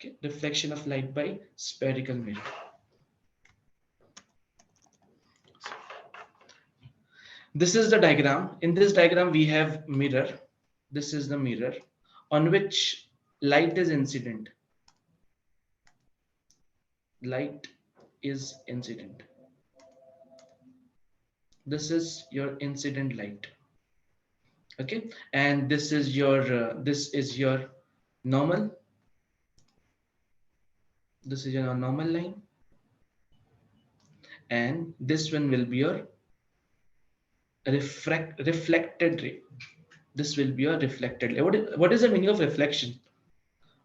Okay, reflection of light by spherical mirror. This is the diagram. In this diagram, we have mirror. This is the mirror on which light is incident. Light is incident. This is your incident light. Okay, and this is your normal. This is your normal line, and this one will be your reflected ray. This will be your reflected ray. What is the meaning of reflection?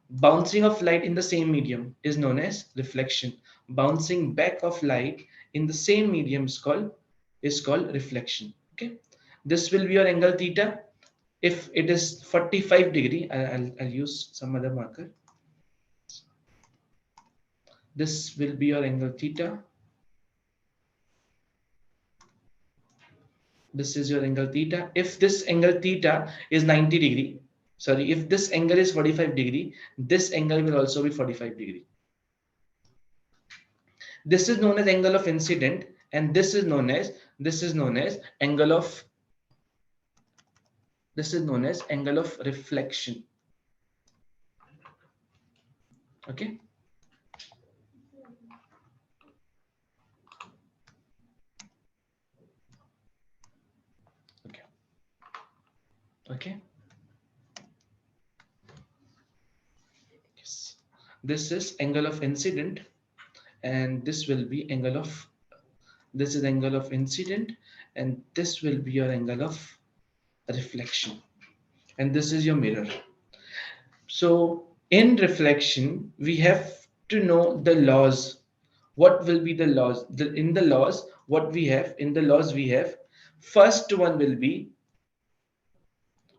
Bouncing of light in the same medium is known as reflection. Bouncing back of light in the same medium is called reflection. Okay, this will be your angle theta. If it is 45 degree, I'll use some other marker. This will be your angle theta. This is your angle theta. If this angle theta is 90 degree, sorry, if this angle is 45 degree, this angle will also be 45 degree. This is known as angle of incident, and this is known as angle of reflection. Okay. Okay. Okay. Yes. This is angle of incident, and this will be angle of incident, and this will be your angle of reflection, and this is your mirror. So in reflection, we have to know the laws. What will be the laws? In the laws, what we have, first one will be,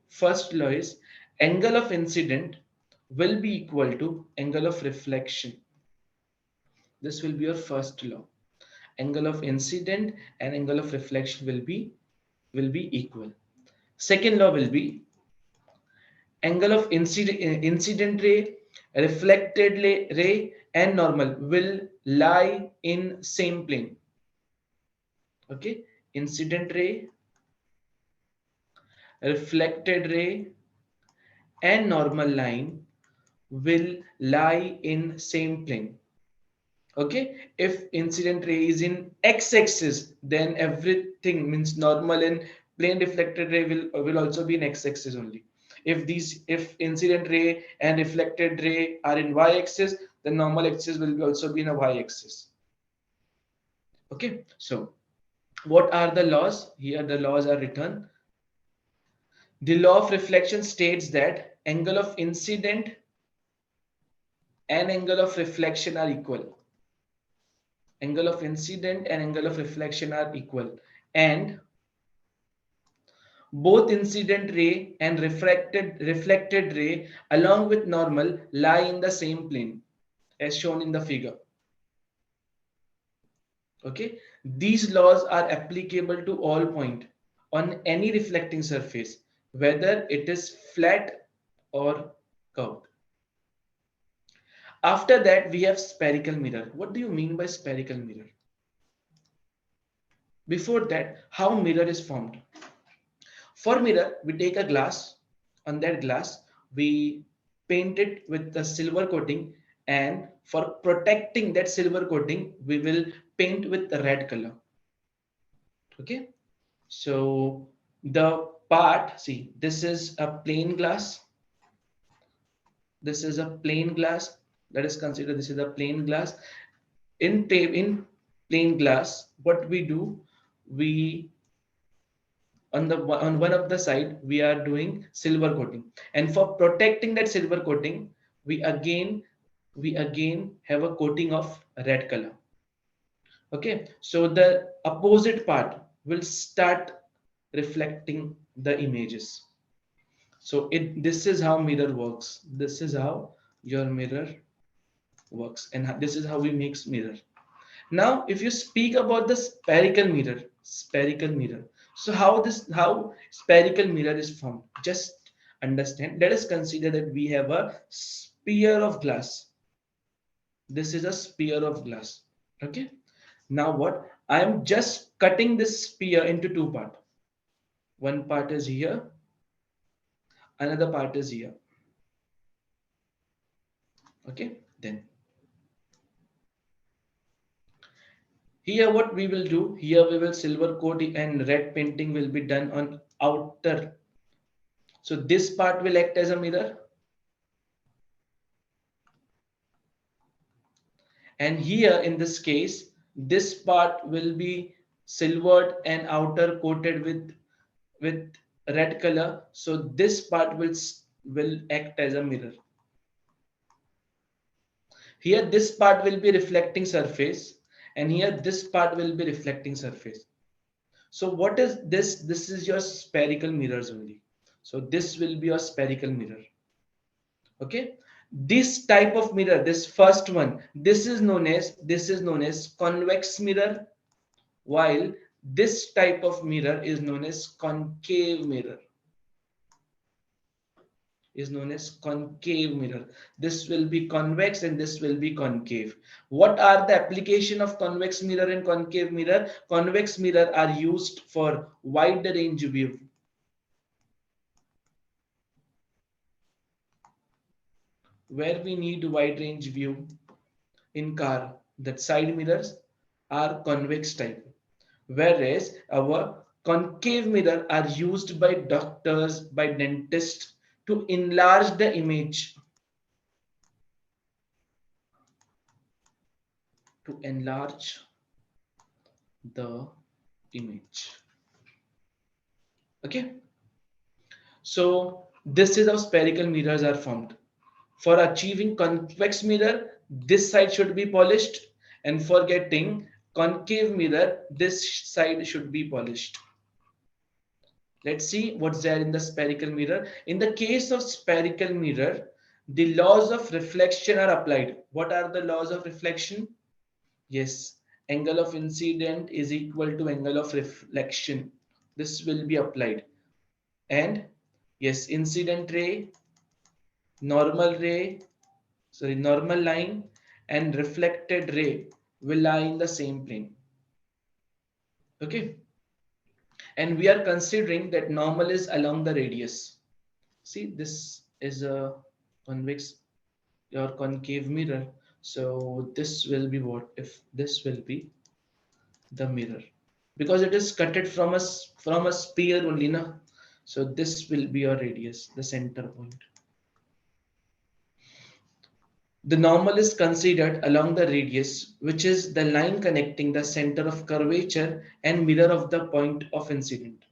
first law is angle of incident will be equal to angle of reflection. This will be your first law. Angle of incident and angle of reflection will be equal. Second law will be angle of incident ray, reflected ray, and normal will lie in same plane. Okay, incident ray, reflected ray, and normal line will lie in same plane. Okay, if incident ray is in x-axis, then everything means normal and plane reflected ray will also be in x-axis only. If incident ray and reflected ray are in y-axis, the normal axis will also be in a y-axis. Okay, so what are the laws? Here the laws are written. The law of reflection states that angle of incident and angle of reflection are equal. Angle of incident and angle of reflection are equal, and both incident ray and reflected ray along with normal lie in the same plane as shown in the figure. Okay, these laws are applicable to all point on any reflecting surface, whether it is flat or curved. After that, we have spherical mirror. What do you mean by spherical mirror? Before that, how mirror is formed? For mirror, we take a glass. On that glass, we paint it with the silver coating, and for protecting that silver coating, we will paint with the red color. Okay, so the part, see, this is a plain glass. This is a plain glass. Let us consider this is a plain glass. In plain glass, what we do, we on one of the side we are doing silver coating, and for protecting that silver coating, we again have a coating of red color. Okay, so the opposite part will start reflecting the images. So this is how mirror works. This is how your mirror works, and this is how we make mirror. Now, if you speak about the spherical mirror, so how spherical mirror is formed? Just understand. Let us consider that we have a sphere of glass. This is a sphere of glass. Okay. Now what? I am just cutting this sphere into two parts. One part is here, another part is here. Okay. Then here what we will do, here we will silver coat and red painting will be done on outer. So this part will act as a mirror. And here in this case, this part will be silvered and outer coated with red color. So this part will act as a mirror. Here this part will be reflecting surface, and here this part will be reflecting surface. So what is this? This is your spherical mirrors only. So this will be your spherical mirror. Okay. This type of mirror, this first one, this is known as convex mirror, while this type of mirror is known as concave mirror. Is known as concave mirror. This will be convex and this will be concave. What are the application of convex mirror and concave mirror? Convex mirror are used for wide range view. Where we need wide range view in car, that side mirrors are convex type. Whereas our concave mirror are used by doctors, by dentists to enlarge the image. To enlarge the image. Okay. So this is how spherical mirrors are formed. For achieving convex mirror, this side should be polished, and for getting concave mirror, this side should be polished. Let's see what's there in the spherical mirror. In the case of spherical mirror, the laws of reflection are applied. What are the laws of reflection? Yes, angle of incident is equal to angle of reflection. This will be applied. And yes, incident ray, normal line, and reflected ray will lie in the same plane. Okay. And we are considering that normal is along the radius. See, this is a convex or concave mirror. So this will be what? If this will be the mirror, because it is cutted from a sphere only, na? So this will be your radius, the center point. The normal is considered along the radius, which is the line connecting the center of curvature and mirror of the point of incident.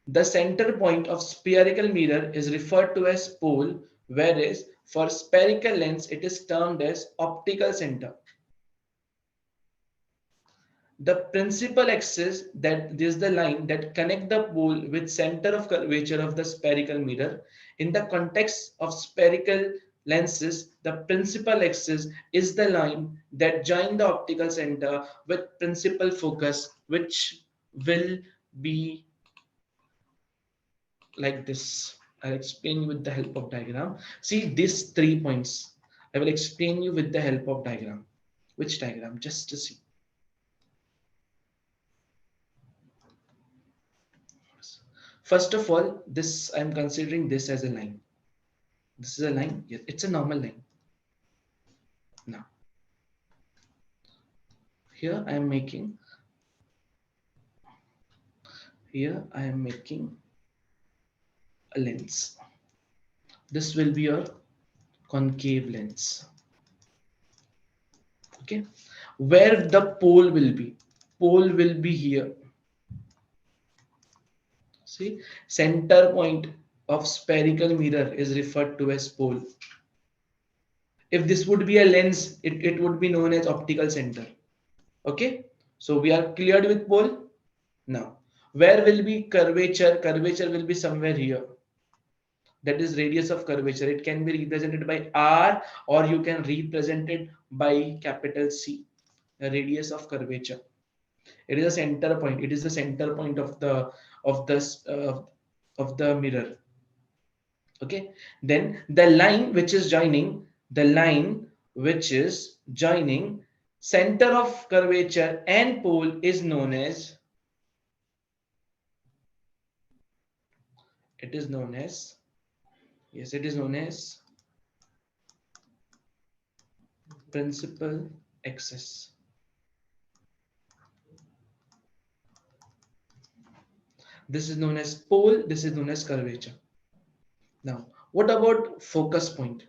The center point of spherical mirror is referred to as pole, whereas for spherical lens it is termed as optical center. The principal axis, that is the line that connect the pole with center of curvature of the spherical mirror. In the context of spherical lenses, the principal axis is the line that join the optical center with principal focus, which will be like this. I'll explain you with the help of diagram. See these 3 points. I will explain you with the help of diagram. Which diagram? Just to see. First of all, this I'm considering this as a line. This is a line. Yes, it's a normal line. Now, here I am making. Here I am making a lens. This will be your concave lens. Okay, where the pole will be. Pole will be here. See, center point of spherical mirror is referred to as pole. If this would be a lens, it would be known as optical center. Okay, so we are cleared with pole. Now, where will be curvature? Curvature will be somewhere here. That is radius of curvature. It can be represented by R, or you can represent it by capital C, the radius of curvature. It is a center point. It is the center point of the mirror. Okay. Then the line which is joining the line which is joining center of curvature and pole is known as, it is known as, yes, it is known as principal axis. This is known as pole, this is known as curvature. Now, what about focus point?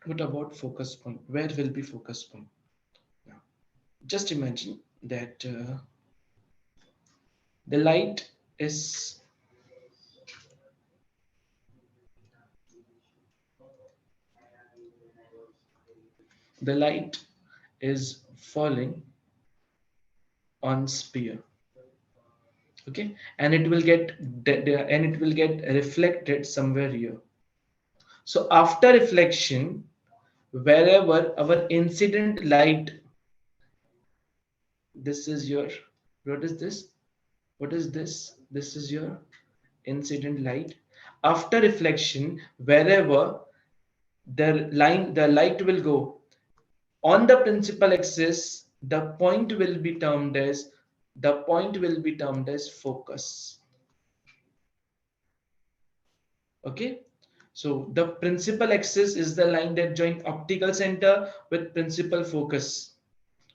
What about focus point? Where will be focus point? Now, just imagine that the light is the light is falling on sphere, okay, and it will get and it will get reflected somewhere here. So after reflection, wherever our incident light, this is your, what is this, what is this, this is your incident light. After reflection, wherever the light will go on the principal axis, the point will be termed as, the point will be termed as focus. Okay, so the principal axis is the line that joins optical center with principal focus.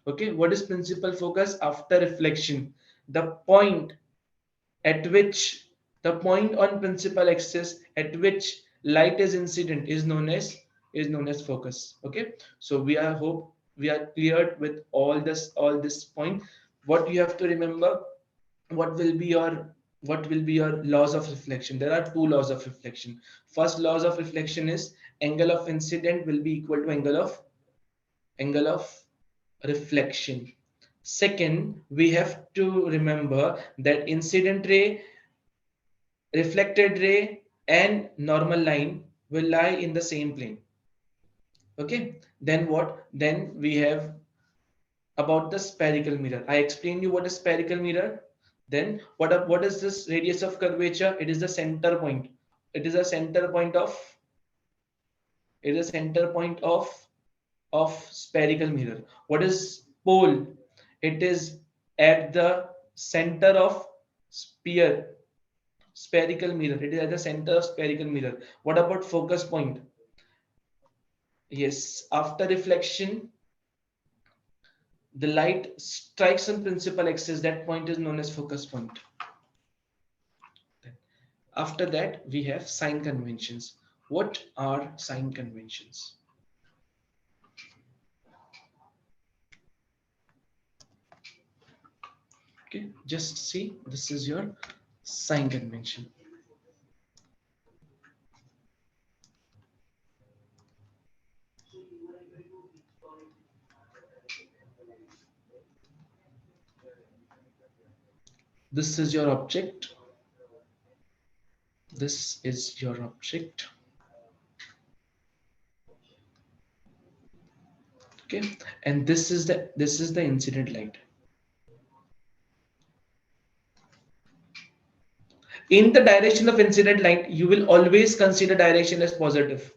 Okay, what is principal focus? After reflection, the point at which, the point on principal axis at which light is incident is known as, focus. Okay, so we are, hope we are cleared with all this point. What you have to remember, what will be your, what will be your laws of reflection? There are two laws of reflection. First laws of reflection is angle of incident will be equal to angle of reflection. Second, we have to remember that incident ray, reflected ray and normal line will lie in the same plane. Okay, then what, then we have about the spherical mirror. I explained you what is spherical mirror. Then what is this radius of curvature? It is the center point. It is a center point of, it is a center point of spherical mirror. What is pole? It is at the center of sphere, spherical mirror. It is at the center of spherical mirror. What about focus point? Yes, after reflection, the light strikes on principal axis. That point is known as focus point. After that, we have sign conventions. What are sign conventions? Okay, just see, this is your sign convention. This is your object. This is your object. Okay, and this is the incident light. In the direction of incident light, you will always consider direction as positive.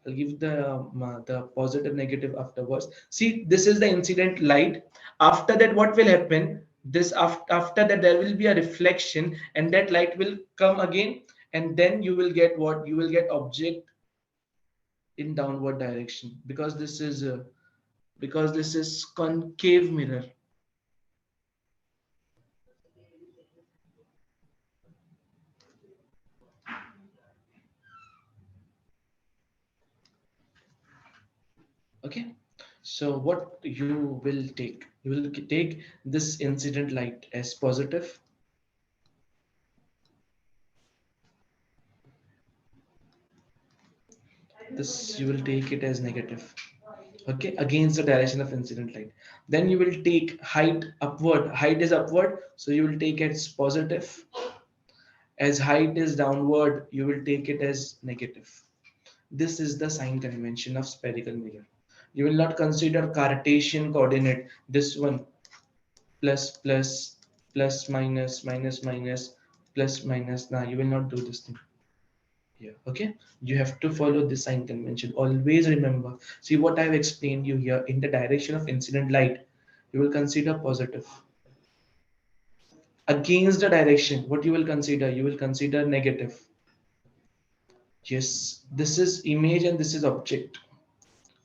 I'll give the positive negative afterwards. See, this is the incident light. After that, what will happen? This after that, there will be a reflection, and that light will come again, and then you will get what? You will get object in downward direction, because this is concave mirror. Okay, so what you will take? You will take this incident light as positive. This you will take it as negative. Okay, against the direction of incident light. Then you will take height upward. Height is upward, so you will take it as positive. As height is downward, you will take it as negative. This is the sign convention of spherical mirror. You will not consider Cartesian coordinate, this one, plus plus plus minus minus minus plus minus. Now you will not do this thing. here. Okay, you have to follow this sign convention. Always remember. See what I've explained you here. In the direction of incident light, you will consider positive. Against the direction, what you will consider? You will consider negative. Yes, this is image and this is object.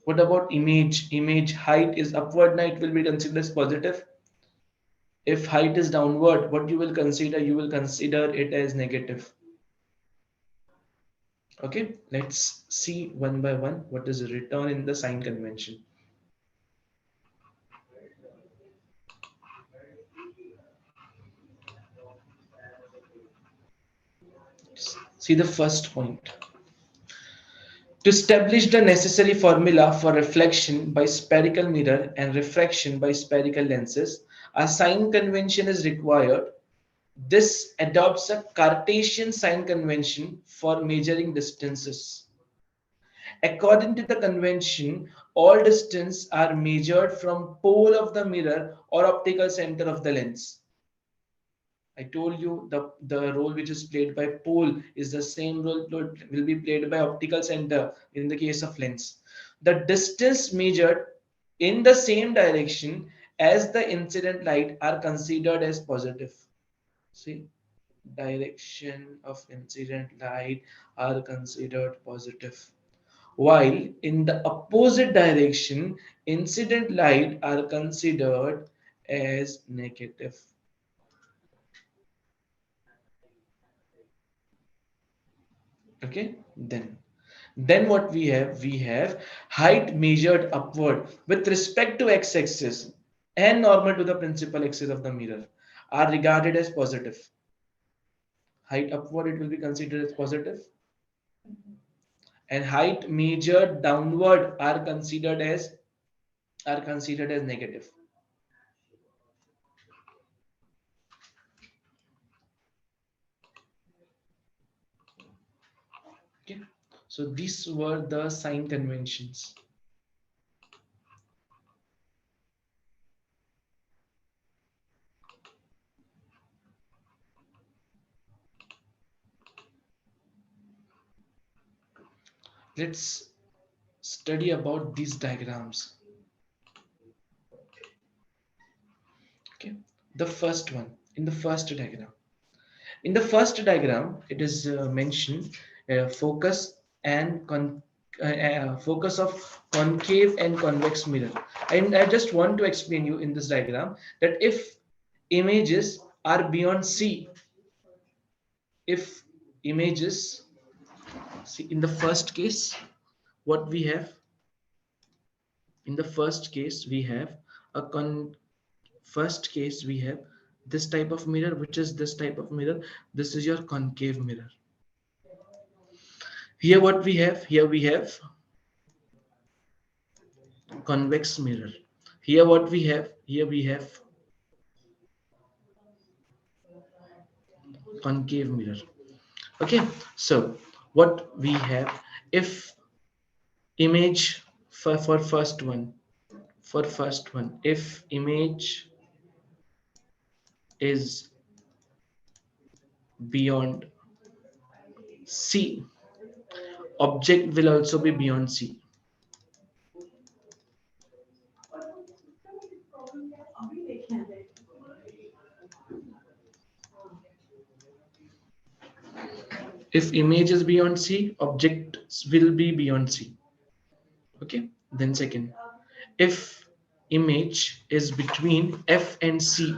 What about image? Image height is upward, now it will be considered as positive. If height is downward, what you will consider? You will consider it as negative. Okay, let's see one by one what is written in the sign convention. See the first point. To establish the necessary formula for reflection by spherical mirror and refraction by spherical lenses, a sign convention is required. This adopts a Cartesian sign convention for measuring distances. According to the convention, all distances are measured from pole of the mirror or optical center of the lens. I told you the role which is played by pole is the same role will be played by optical center in the case of lens. The distance measured in the same direction as the incident light are considered as positive. See, direction of incident light are considered positive, while in the opposite direction incident light are considered as negative. Okay, then what we have height measured upward with respect to x-axis and normal to the principal axis of the mirror are regarded as positive. Height upward, it will be considered as positive, and height measured downward are considered as negative. Okay, so these were the sign conventions. Let's study about these diagrams. Okay, the first one, in the first diagram. In the first diagram, it is mentioned focus and focus of concave and convex mirror. And I just want to explain you in this diagram that if images are beyond C, if images, see in the first case, what we have, in the first case, we have a first case, we have this type of mirror, which is this type of mirror. This is your concave mirror. Here what we have, here we have convex mirror. Here what we have, here we have concave mirror. Okay, so what we have, if image for first one, if image is beyond C, object will also be beyond C. If image is beyond C, objects will be beyond C. Okay, then second, if image is between F and C,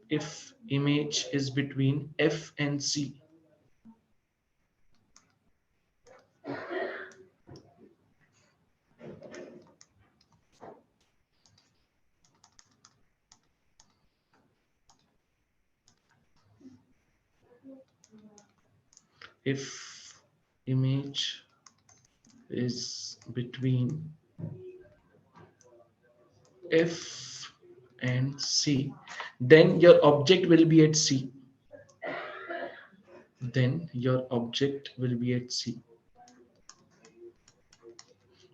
if image is between F and C, if image is between F and C, then your object will be at C. Then your object will be at C.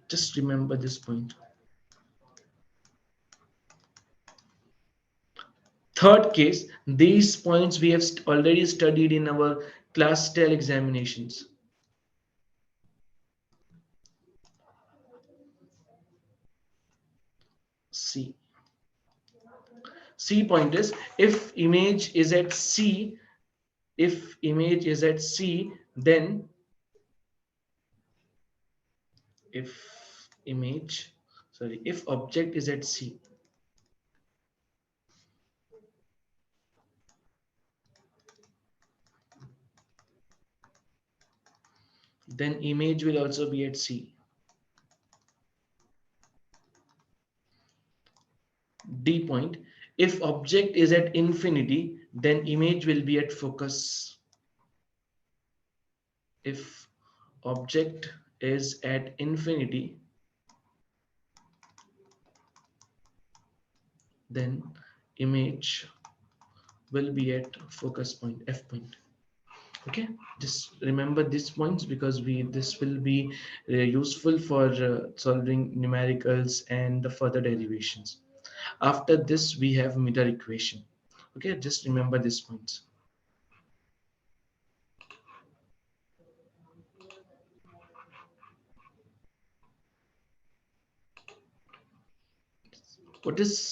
Just remember this point. Third case, these points we have already studied in our class 10 examinations. C. C point is if image is at C, if image is at C, then if image, sorry, if object is at C, then image will also be at C. D point, if object is at infinity, then image will be at focus. If object is at infinity, then image will be at focus point, F point. Okay, just remember these points because this will be useful for solving numericals and the further derivations. After this we have mirror equation. Okay, just remember these points.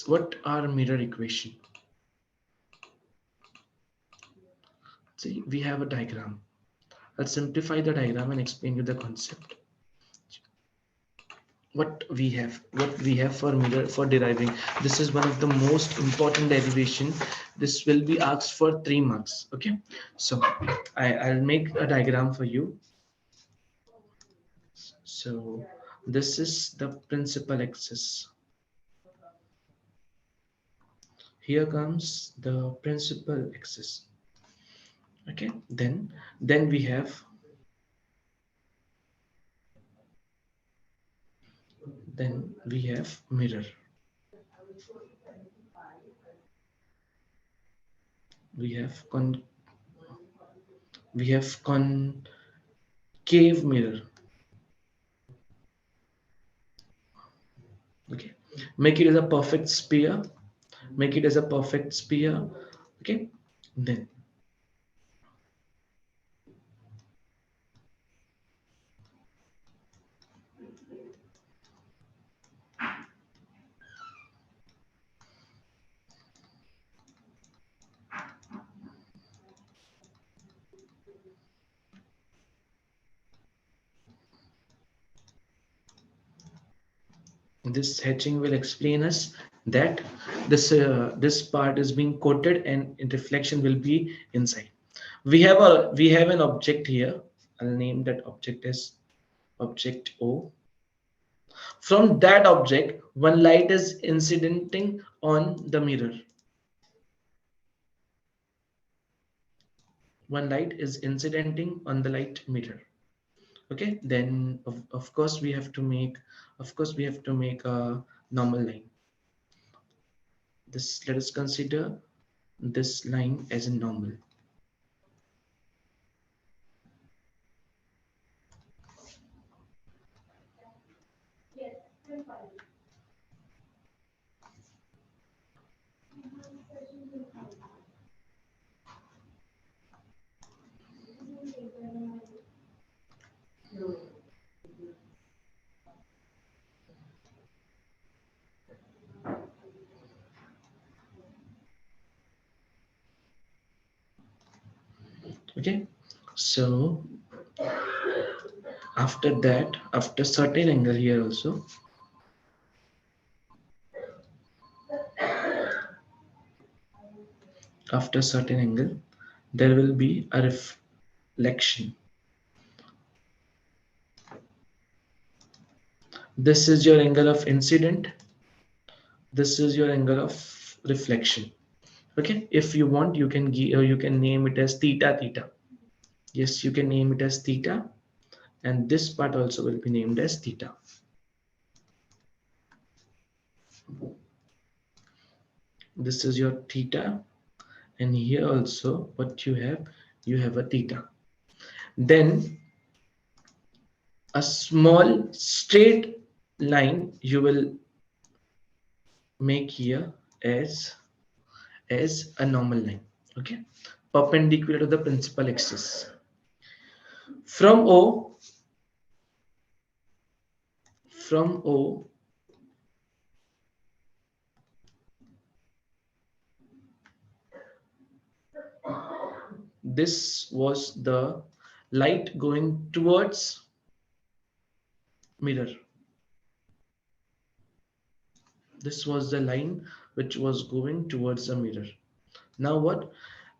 What are mirror equation? See, we have a diagram. I'll simplify the diagram and explain you the concept. What we have for mirror for deriving, this is one of the most important derivation. This will be asked for 3 marks. Okay, so I'll make a diagram for you. So this is the principal axis. Here comes the principal axis. Okay, then we have mirror. We have concave mirror. Okay, make it as a perfect sphere. Make it as a perfect sphere. Okay, then this hatching will explain us that this part is being coated and reflection will be inside. We have an object here. I'll name that object as object O. From that object, one light is incidenting on the mirror. One light is incidenting on the light mirror. Okay, then of course we have to make a normal line. This, let us consider this line as a normal. Okay, so after that, after certain angle here also, after certain angle, there will be a reflection. This is your angle of incident. This is your angle of reflection. Okay, if you want, you can name it as theta theta. Yes, you can name it as theta, and this part also will be named as theta. This is your theta, and here also what you have a theta. Then a small straight line you will make here as a normal line. Okay, perpendicular to the principal axis. From O, from O this was the light going towards mirror. This was the line which was going towards the mirror. Now what?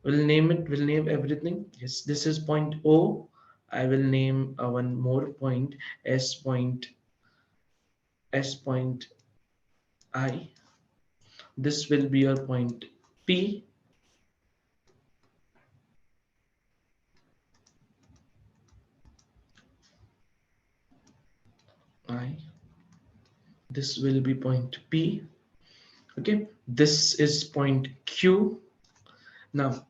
We'll name it, we'll name everything. Yes, this is point O. I will name one more point, S point, S point I. This will be your point P. I. This will be point P. Okay, this is point Q. Now,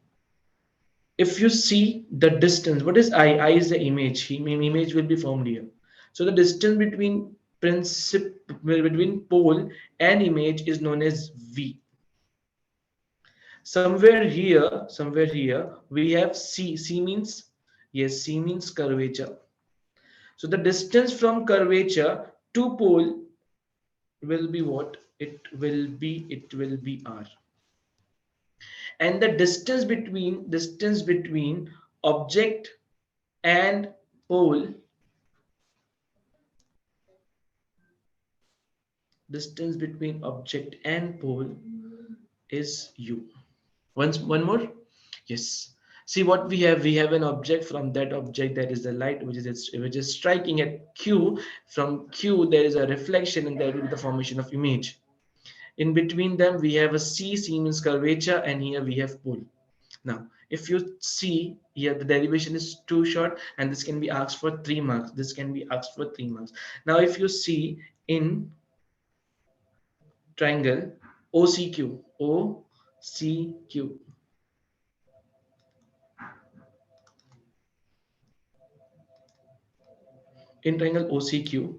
if you see the distance, what is I? I is the image. Image will be formed here. So the distance between between pole and image is known as V. Somewhere here, we have C. C means, yes, C means curvature. So the distance from curvature to pole will be what? It will be R. And the distance between object and pole, distance between object and pole is U. One more. Yes, see what we have an object. From that object, that is the light which is striking at Q. From Q there is a reflection, and that will be the formation of image. In between them we have a C. C means curvature, and here we have pole. Now, if you see here, the derivation is too short, and this can be asked for 3 marks. This can be asked for 3 marks. Now, if you see in triangle OCQ, OCQ, in triangle OCQ,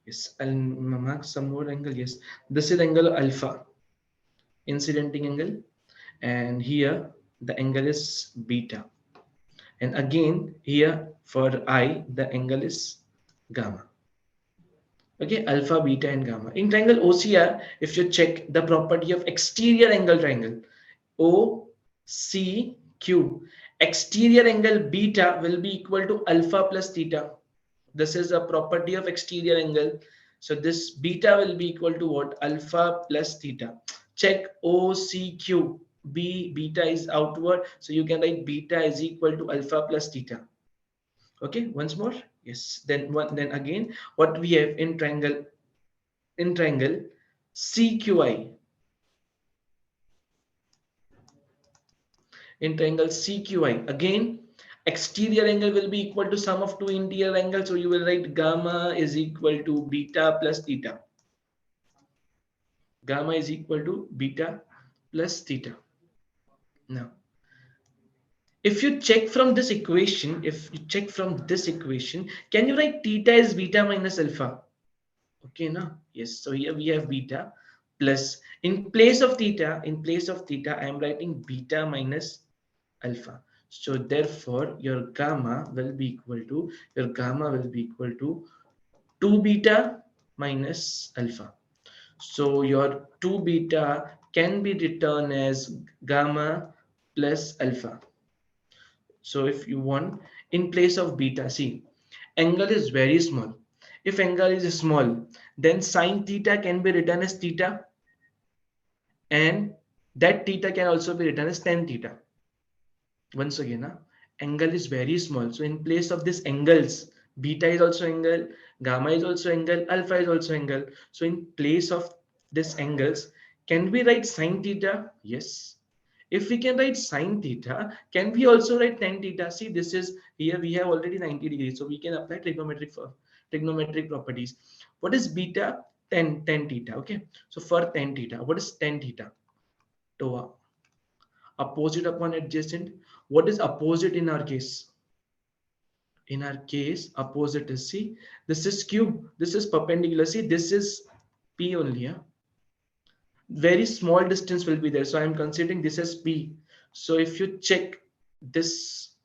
yes, I'll mark some more angle. Yes, this is angle alpha, incidenting angle, and here the angle is beta. And again, here for I, the angle is gamma. Okay, alpha, beta, and gamma. In triangle OCR, if you check the property of exterior angle triangle, OCQ, exterior angle beta will be equal to alpha plus theta. This is a property of exterior angle. So this beta will be equal to what? Alpha plus theta. Check OCQ. Beta is outward, so you can write beta is equal to alpha plus theta. Okay, once more. Yes, then again, what we have in triangle CQI, in triangle CQI, again exterior angle will be equal to sum of two interior angles, so you will write gamma is equal to beta plus theta. Gamma is equal to beta plus theta. Now, if you check from this equation, can you write theta is beta minus alpha? Okay, now yes. So here we have beta plus, in place of theta, I am writing beta minus alpha. So therefore, your gamma will be equal to 2 beta minus alpha. So your 2 beta can be written as gamma plus alpha. So if you want, in place of beta, see, angle is very small. If angle is small, then sine theta can be written as theta, and that theta can also be written as tan theta. Once again, angle is very small. So in place of these angles, beta is also angle, gamma is also angle, alpha is also angle. So in place of these angles, can we write sine theta? Yes. If we can write sine theta, can we also write tan theta? See, this is, here we have already 90 degrees, so we can apply trigonometric properties. What is beta? Tan theta. Okay. So for tan theta, what is tan theta? TOA. Opposite upon adjacent. What is opposite in our case? In our case, opposite is, see, this is Q, this is perpendicular. See, this is P only. Yeah? Very small distance will be there. So I'm considering this as P. So if you check, this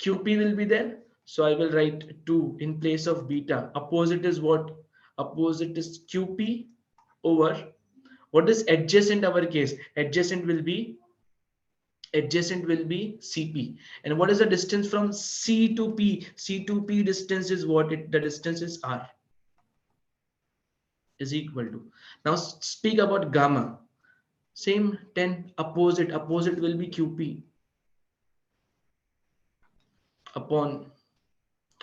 QP will be there. So I will write 2 in place of beta. Opposite is what? Opposite is QP over, what is adjacent our case? Adjacent will be Adjacent will be CP. And what is the distance from C to P? C to P distance is what? The distance is R, is equal to. Now speak about gamma. Same 10, opposite will be QP upon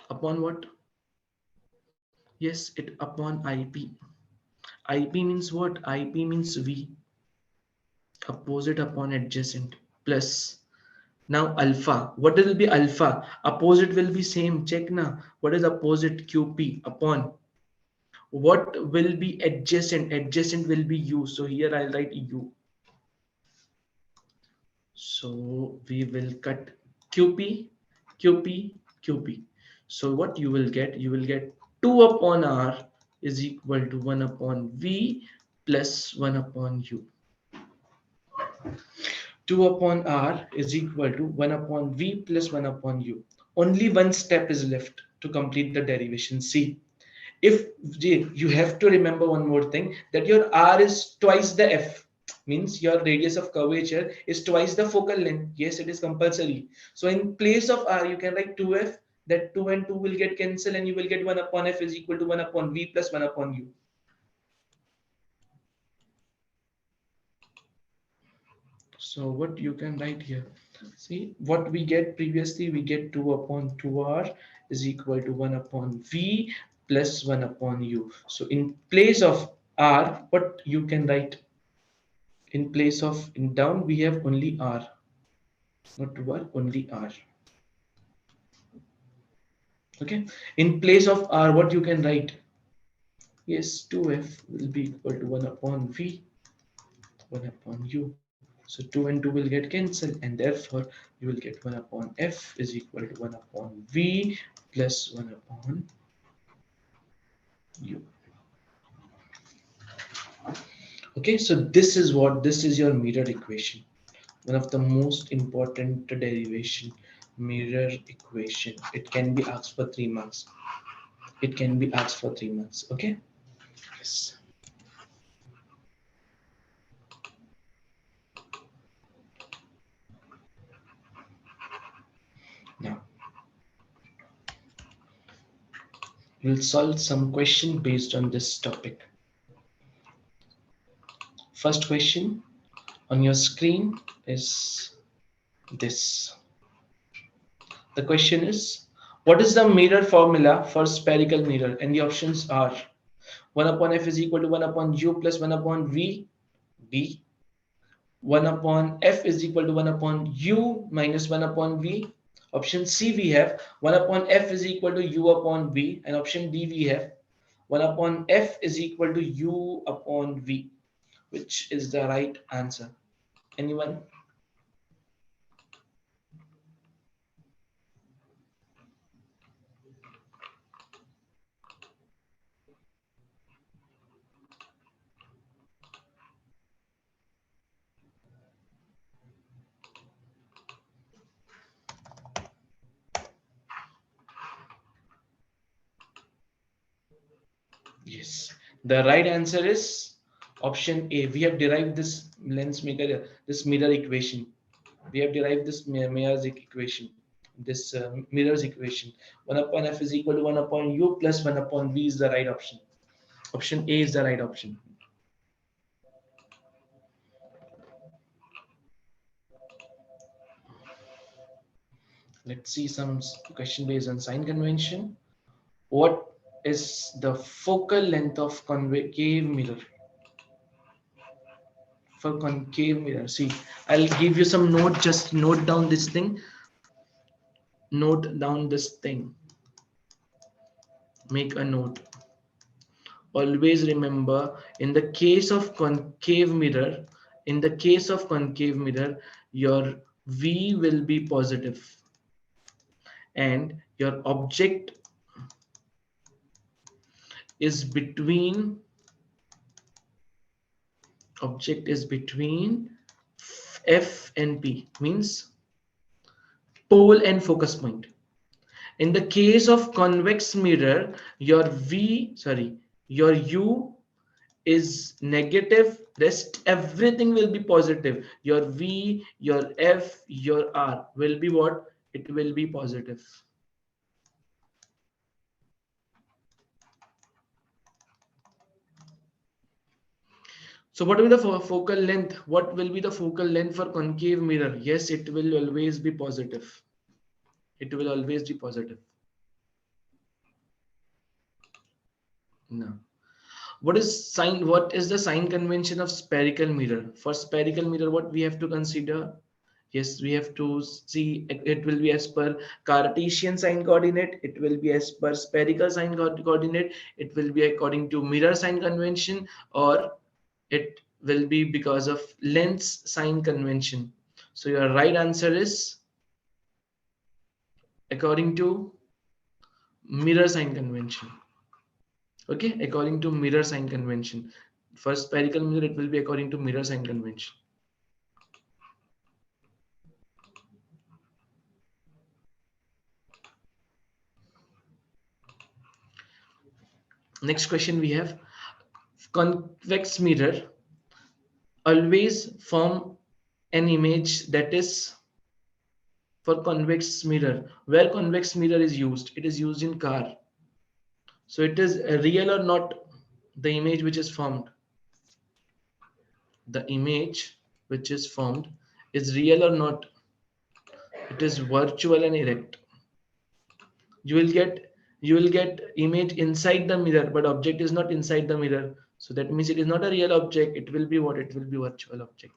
what? Yes, it upon IP. IP means what? IP means V, opposite upon adjacent, plus. Now alpha, what will be alpha? Opposite will be same. Check now. What is opposite? QP upon what will be adjacent? Adjacent will be U. So here I'll write U. So we will cut QP, QP, QP. So what you will get? You will get 2 upon R is equal to 1 upon V plus 1 upon U. 2 upon R is equal to 1 upon V plus 1 upon U. Only one step is left to complete the derivation. See, if you have to remember one more thing, that your R is twice the F, means your radius of curvature is twice the focal length. Yes, it is compulsory. So in place of R, you can write 2F, that 2 and 2 will get cancelled and you will get 1 upon F is equal to 1 upon V plus 1 upon U. So what you can write here, see what we get previously, we get 2 upon 2R is equal to 1 upon V plus 1 upon U. So in place of R, what you can write? In place of, in down we have only R, not 2R, only R. Okay. In place of R, what you can write? Yes, 2F will be equal to 1 upon V, 1 upon U. So 2 and 2 will get cancelled, and therefore you will get 1 upon F is equal to 1 upon V plus 1 upon U. Okay, so this is what, this is your mirror equation. One of the most important derivation, mirror equation. It can be asked for 3 marks. It can be asked for 3 marks. Okay. Yes. Now we'll solve some question based on this topic. First question on your screen is this. The question is, what is the mirror formula for spherical mirror? And the options are 1 upon F is equal to 1 upon U plus 1 upon V, B. 1 upon F is equal to 1 upon U minus 1 upon V. Option C we have 1 upon F is equal to U upon V. And option D we have 1 upon F is equal to U upon V. Which is the right answer? Anyone? Yes, the right answer is option A. We have derived this lens mirror, this mirror equation. We have derived this mirror's equation, this mirror's equation. 1 upon F is equal to 1 upon U plus 1 upon V is the right option. Option A is the right option. Let's see some question based on sign convention. What is the focal length of concave mirror? For concave mirror, see, I'll give you some note, just note down this thing. Note down this thing. Make a note. Always remember, in the case of concave mirror, your V will be positive and your object is between F and P, means pole and focus point. In the case of convex mirror, your U is negative, rest everything will be positive. Your V, your F, your R will be what? It will be positive. So what will be the focal length? What will be the focal length for concave mirror? Yes, it will always be positive. It will always be positive. No. What is the sign convention of spherical mirror? For spherical mirror, what we have to consider? Yes, we have to see it will be as per Cartesian sign coordinate, it will be as per spherical sign coordinate, it will be according to mirror sign convention, or it will be because of lens sign convention. So your right answer is according to mirror sign convention. Okay, according to mirror sign convention. For spherical mirror, it will be according to mirror sign convention. Next question we have, convex mirror always form an image that is for convex mirror. Where convex mirror is used? It is used in car. So it is real or not the image which is formed? The image which is formed is real or not? It is virtual and erect. You will get image inside the mirror, but object is not inside the mirror. So that means it is not a real object. It will be what? It will be virtual object.